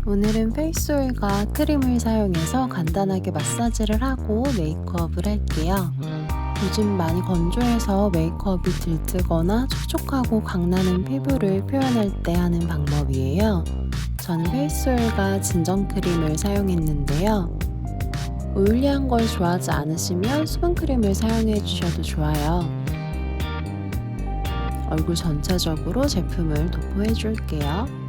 오늘은 페이스오일과 크림을 사용해서 간단하게 마사지를 하고 메이크업을 할게요. 요즘 많이 건조해서 메이크업이 들뜨거나 촉촉하고 광나는 피부를 표현할 때 하는 방법이에요. 저는 페이스오일과 진정크림을 사용했는데요. 오일리한 걸 좋아하지 않으시면 수분크림을 사용해 주셔도 좋아요. 얼굴 전체적으로 제품을 도포해 줄게요.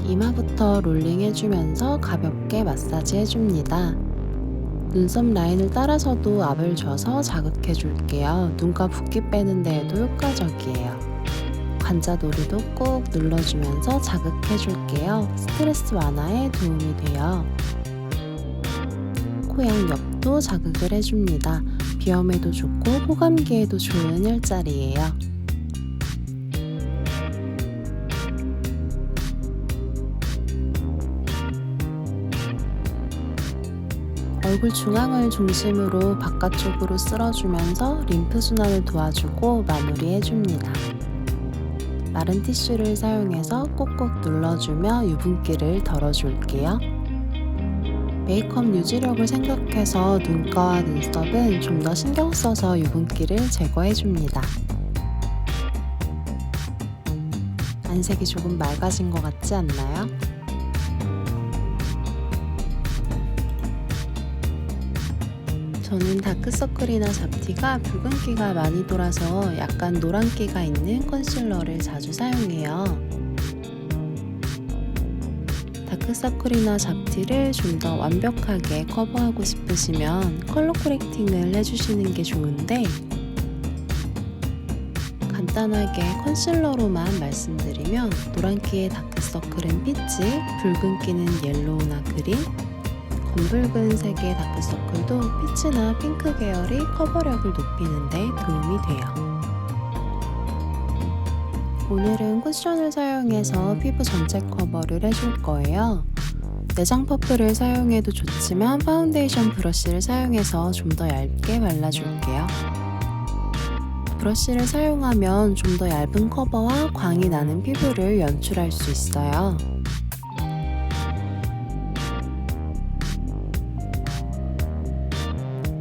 이마부터 롤링 해주면서 가볍게 마사지 해줍니다. 눈썹 라인을 따라서도 압을 줘서 자극해 줄게요. 눈가 붓기 빼는 데에도 효과적이에요. 관자놀이도 꾹 눌러주면서 자극해 줄게요. 스트레스 완화에 도움이 돼요. 코 양옆도 자극을 해줍니다. 비염에도 좋고 호감기에도 좋은 혈자리예요. 얼굴 중앙을 중심으로 바깥쪽으로 쓸어주면서 림프 순환을 도와주고 마무리해줍니다. 마른 티슈를 사용해서 꼭꼭 눌러주며 유분기를 덜어줄게요. 메이크업 유지력을 생각해서 눈가와 눈썹은 좀 더 신경 써서 유분기를 제거해줍니다. 안색이 조금 맑아진 것 같지 않나요? 저는 다크서클이나 잡티가 붉은기가 많이 돌아서 약간 노란기가 있는 컨실러를 자주 사용해요. 다크서클이나 잡티를 좀 더 완벽하게 커버하고 싶으시면 컬러 코렉팅을 해주시는 게 좋은데, 간단하게 컨실러로만 말씀드리면 노란기의 다크서클은 피치, 붉은기는 옐로우나 그린, 검붉은 색의 다크서클도 피치나 핑크 계열이 커버력을 높이는 데 도움이 돼요. 오늘은 쿠션을 사용해서 피부 전체 커버를 해줄 거예요. 내장 퍼프를 사용해도 좋지만 파운데이션 브러쉬를 사용해서 좀 더 얇게 발라줄게요. 브러쉬를 사용하면 좀 더 얇은 커버와 광이 나는 피부를 연출할 수 있어요.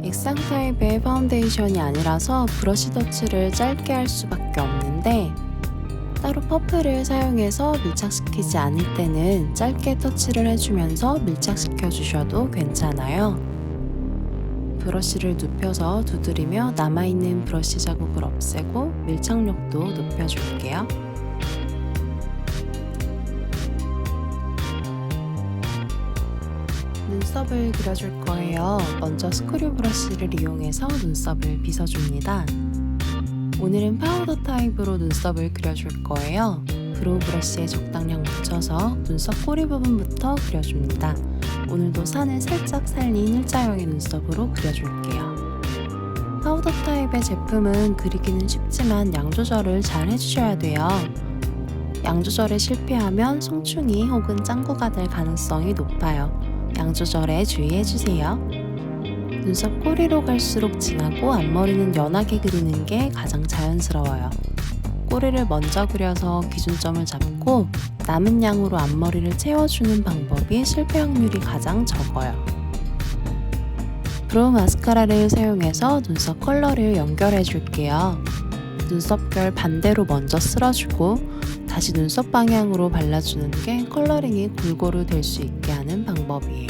액상 타입의 파운데이션이 아니라서 브러쉬 터치를 짧게 할 수밖에 없는데, 따로 퍼프를 사용해서 밀착시키지 않을 때는 짧게 터치를 해주면서 밀착시켜 주셔도 괜찮아요. 브러쉬를 눕혀서 두드리며 남아있는 브러쉬 자국을 없애고 밀착력도 높여줄게요. 눈썹을 그려줄 거예요. 먼저 스크류 브러쉬를 이용해서 눈썹을 빗어줍니다. 오늘은 파우더 타입으로 눈썹을 그려줄 거예요. 브로우 브러쉬에 적당량 묻혀서 눈썹 꼬리 부분부터 그려줍니다. 오늘도 산을 살짝 살린 일자형의 눈썹으로 그려줄게요. 파우더 타입의 제품은 그리기는 쉽지만 양 조절을 잘 해주셔야 돼요. 양 조절에 실패하면 송충이 혹은 짱구가 될 가능성이 높아요. 양 조절에 주의해주세요. 눈썹 꼬리로 갈수록 진하고 앞머리는 연하게 그리는 게 가장 자연스러워요. 꼬리를 먼저 그려서 기준점을 잡고 남은 양으로 앞머리를 채워주는 방법이 실패 확률이 가장 적어요. 브로우 마스카라를 사용해서 눈썹 컬러를 연결해 줄게요. 눈썹결 반대로 먼저 쓸어주고 다시 눈썹 방향으로 발라주는 게 컬러링이 골고루 될 수 있게 하는 방법이에요.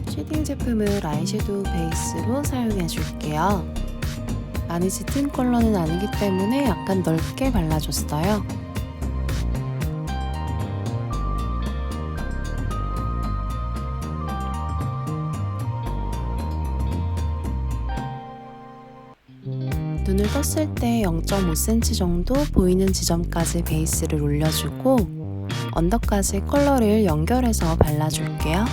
쉐딩 제품을 아이섀도우 베이스로 사용해 줄게요. 많이 짙은 컬러는 아니기 때문에 약간 넓게 발라줬어요. 눈을 떴을 때 0.5cm 정도 보이는 지점까지 베이스를 올려주고 언더까지 컬러를 연결해서 발라줄게요.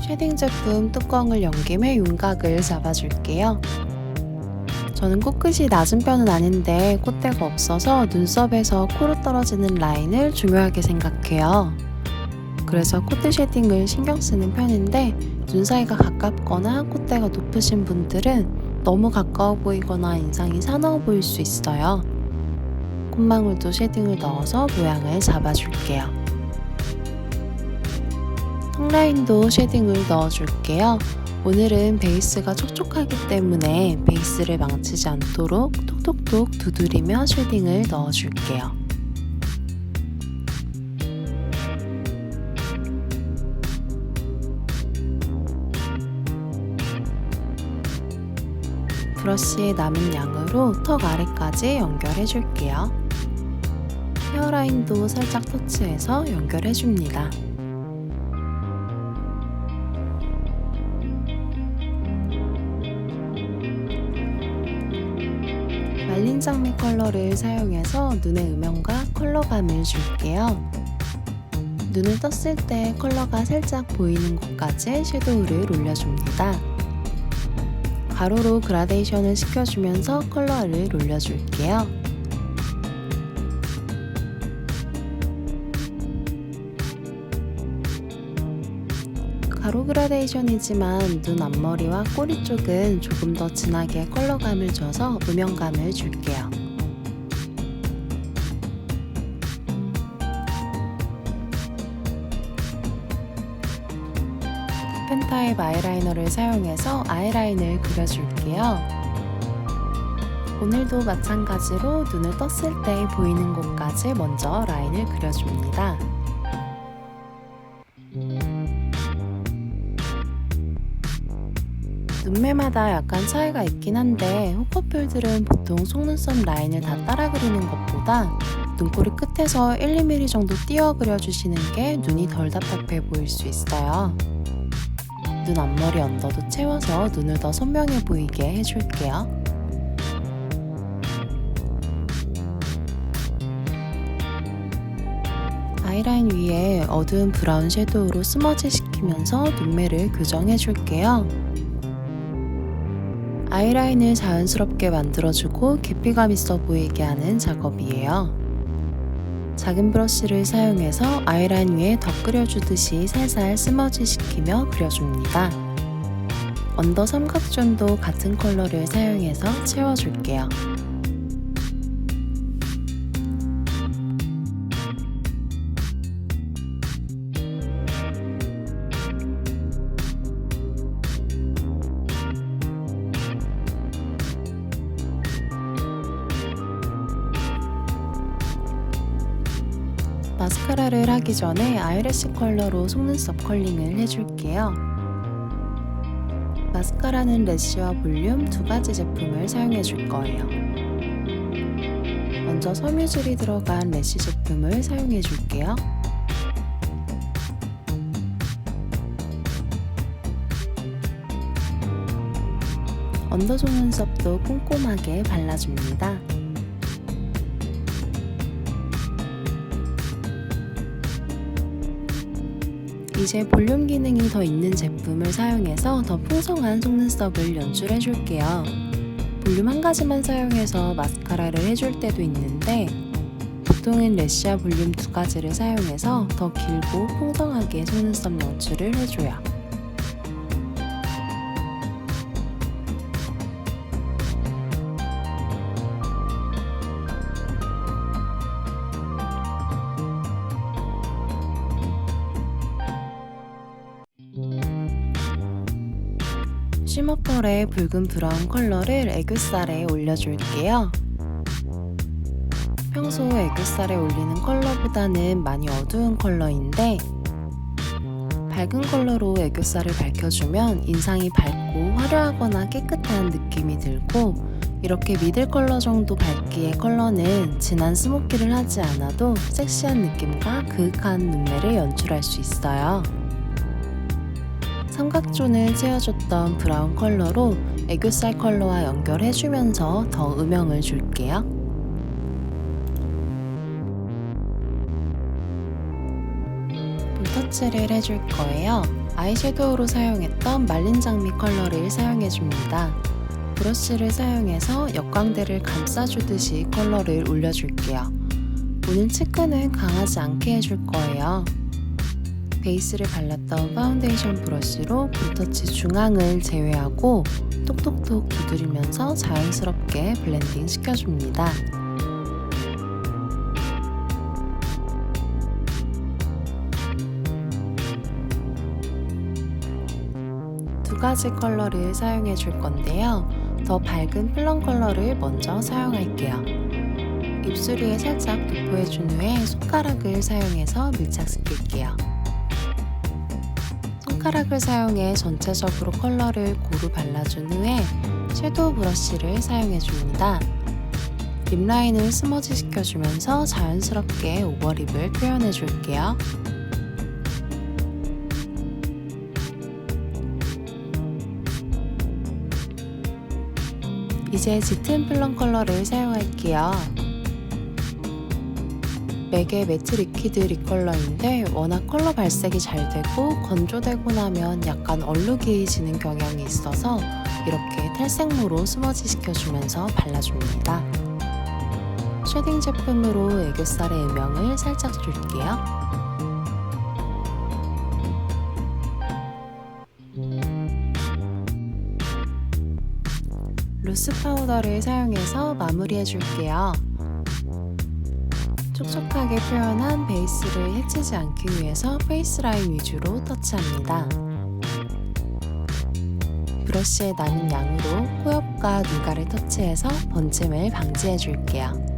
쉐딩 제품 뚜껑을 연 김에 윤곽을 잡아줄게요. 저는 코끝이 낮은 편은 아닌데 콧대가 없어서 눈썹에서 코로 떨어지는 라인을 중요하게 생각해요. 그래서 콧대 쉐딩을 신경 쓰는 편인데 눈 사이가 가깝거나 콧대가 높으신 분들은 너무 가까워 보이거나 인상이 사나워 보일 수 있어요. 콧망울도 쉐딩을 넣어서 모양을 잡아줄게요. 턱라인도 쉐딩을 넣어줄게요. 오늘은 베이스가 촉촉하기 때문에 베이스를 망치지 않도록 톡톡톡 두드리며 쉐딩을 넣어줄게요. 브러쉬의 남은 양으로 턱 아래까지 연결해줄게요. 헤어라인도 살짝 터치해서 연결해줍니다. 말린 장미 컬러를 사용해서 눈의 음영과 컬러감을 줄게요. 눈을 떴을 때 컬러가 살짝 보이는 곳까지 섀도우를 올려줍니다. 가로로 그라데이션을 시켜주면서 컬러를 올려줄게요. 가로 그라데이션이지만 눈 앞머리와 꼬리 쪽은 조금 더 진하게 컬러감을 줘서 음영감을 줄게요. 펜타입 아이라이너를 사용해서 아이라인을 그려줄게요. 오늘도 마찬가지로 눈을 떴을 때 보이는 곳까지 먼저 라인을 그려줍니다. 눈매마다 약간 차이가 있긴 한데 호커풀들은 보통 속눈썹 라인을 다 따라 그리는 것보다 눈꼬리 끝에서 1~2mm 정도 띄어 그려주시는 게 눈이 덜 답답해 보일 수 있어요. 눈 앞머리 언더도 채워서 눈을 더 선명해 보이게 해줄게요. 아이라인 위에 어두운 브라운 섀도우로 스머지 시키면서 눈매를 교정해줄게요. 아이라인을 자연스럽게 만들어주고 깊이감 있어 보이게 하는 작업이에요. 작은 브러쉬를 사용해서 아이라인 위에 덧 그려주듯이 살살 스머지 시키며 그려줍니다. 언더 삼각존도 같은 컬러를 사용해서 채워줄게요. 마스카라를 하기 전에 아이래쉬 컬러로 속눈썹 컬링을 해줄게요. 마스카라는 래쉬와 볼륨 두 가지 제품을 사용해 줄 거예요. 먼저 섬유질이 들어간 래쉬 제품을 사용해 줄게요. 언더 속눈썹도 꼼꼼하게 발라줍니다. 이제 볼륨 기능이 더 있는 제품을 사용해서 더 풍성한 속눈썹을 연출해줄게요. 볼륨 한 가지만 사용해서 마스카라를 해줄 때도 있는데 보통은 래쉬와 볼륨 두 가지를 사용해서 더 길고 풍성하게 속눈썹 연출을 해줘요. 쉬머펄의 붉은 브라운 컬러를 애교살에 올려줄게요. 평소 애교살에 올리는 컬러보다는 많이 어두운 컬러인데 밝은 컬러로 애교살을 밝혀주면 인상이 밝고 화려하거나 깨끗한 느낌이 들고 이렇게 미들 컬러 정도 밝기의 컬러는 진한 스모키를 하지 않아도 섹시한 느낌과 그윽한 눈매를 연출할 수 있어요. 삼각존을 채워줬던 브라운 컬러로 애교살 컬러와 연결해주면서 더 음영을 줄게요. 볼터치를 해줄 거예요. 아이섀도우로 사용했던 말린 장미 컬러를 사용해줍니다. 브러쉬를 사용해서 역광대를 감싸주듯이 컬러를 올려줄게요. 오늘 치크는 강하지 않게 해줄 거예요. 베이스를 발랐던 파운데이션 브러쉬로 볼 터치 중앙을 제외하고 톡톡톡 두드리면서 자연스럽게 블렌딩 시켜줍니다. 두 가지 컬러를 사용해 줄 건데요. 더 밝은 플럼 컬러를 먼저 사용할게요. 입술 위에 살짝 도포해 준 후에 손가락을 사용해서 밀착시킬게요. 손가락을 사용해 전체적으로 컬러를 고루 발라준 후에 섀도우 브러쉬를 사용해 줍니다. 립 라인을 스머지 시켜주면서 자연스럽게 오버립을 표현해 줄게요. 이제 짙은 플럼 컬러를 사용할게요. 맥의 매트 리퀴드 립 컬러인데 워낙 컬러 발색이 잘 되고 건조되고 나면 약간 얼룩해지는 경향이 있어서 이렇게 탈색무로 스머지 시켜주면서 발라줍니다. 쉐딩 제품으로 애교살의 음영을 살짝 줄게요. 루스 파우더를 사용해서 마무리해 줄게요. 촉촉하게 표현한 베이스를 해치지 않기 위해서 페이스 라인 위주로 터치합니다. 브러쉬에 나는 양으로 코 옆과 눈가를 터치해서 번짐을 방지해 줄게요.